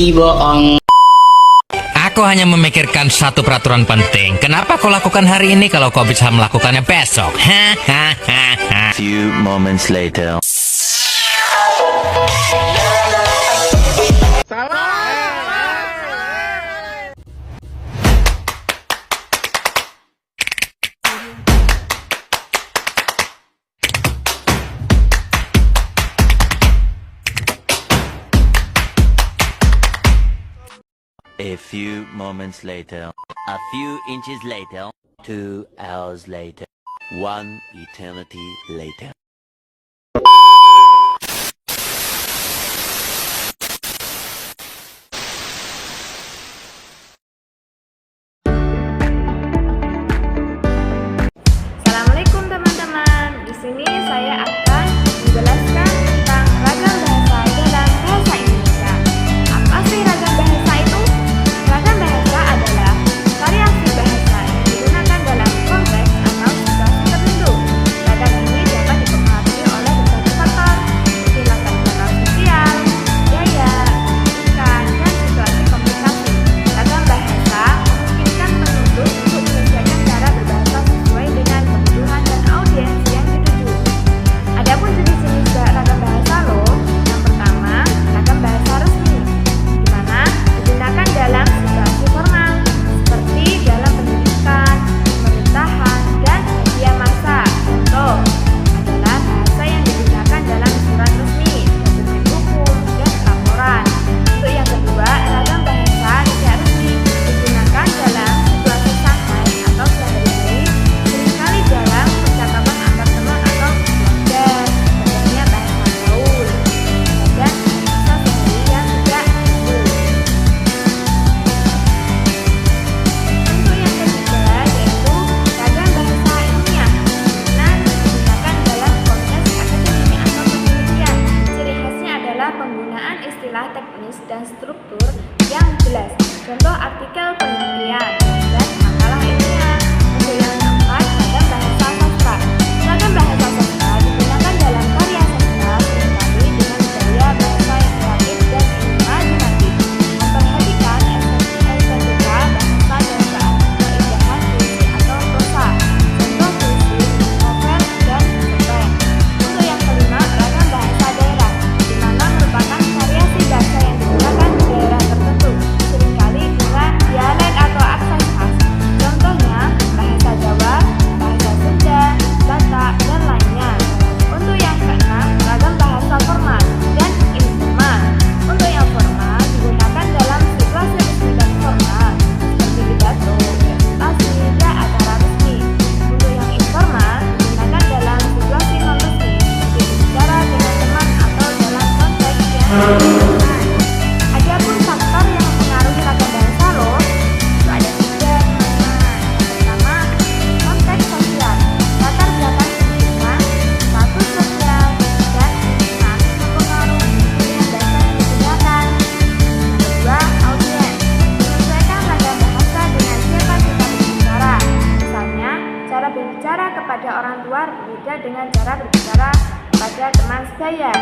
bohong. Aku hanya memikirkan satu peraturan penting. Kenapa kau lakukan hari ini kalau kau bisa melakukannya besok? Few moments later. A few moments later. A few inches later. 2 hours later. 1 eternity later. Assalamualaikum teman-teman. Di sini saya akan menjelaskan tentang ragam bahasa dalam bahasa Indonesia. Apa sih ragam bahasa itu? Ragam bahasa adalah variasi bahasa yang digunakan dalam konteks atau situasi tertentu. Ragam ini dapat dipengaruhi oleh berbagai faktor, seperti latar belakang sosial, gaya, pendidikan, dan situasi komunikasi. Ragam bahasa memungkinkan penutur untuk menyesuaikan cara berbahasa sesuai dengan kebutuhan dan audiens yang dituju. Adapun jenis-jenis ragam bahasa loh. Yang pertama, ragam bahasa resmi, di mana digunakan dalam situasi formal, seperti dalam pendidikan, pemerintahan, dan media massa. Contoh adalah bahasa yang digunakan dalam surat resmi, dokumen hukum, dan laporan. Untuk yang kedua, ragam bahasa tidak resmi, digunakan dalam situasi santai atau sehari-hari, seringkali dalam percakapan antar teman atau keluarga. Contohnya bahasa gaul, dan bahasa sehari yang tidak umum. Untuk yang ketiga yaitu ragam bahasa ilmiah, dimana digunakan dalam konteks akademik atau penelitian. Ciri khasnya adalah penggunaan istilah teknis dan struktur yang jelas. Contoh artikel penelitian dan makalah ilmiah. Untuk yang keempat, ragam bahasa sastra. Ragam bahasa sastra digunakan dalam karya sastra seringkali dengan gaya bahasa yang kreatif dan imajinatif, memperhatikan estetika bahasa dan keindahan puisi atau prosa. Contoh puisi, novel, dan cerpen. Untuk yang kelima, ragam bahasa daerah, di mana merupakan variasi bahasa yang digunakan di daerah tertentu, seringkali dengan dialek atau aksen khas. Contohnya bahasa Jawa, bahasa Sunda, Batak, dan lainnya. Untuk yang keenam, ragam bahasa formal dan informal. Untuk yang formal digunakan dalam situasi resmi dan formal, seperti pidato, presentasi, dan acara resmi. Untuk yang informal digunakan dalam situasi non resmi, seperti berbicara dengan teman atau dalam konteks yang menyenangkan. Adapun faktor yang mempengaruhi ragam bahasa loh, itu ada 3 teman-teman. Pertama, konteks sosial, latar belakang pendidikan, status sosial, dan lingkungan mempengaruhi pilihan bahasa yang digunakan. Yang kedua, audiens, menyesuaikan ragam bahasa dengan siapa kita berbicara. Misalnya, cara berbicara kepada orang tua berbeda dengan cara berbicara pada teman sebaya.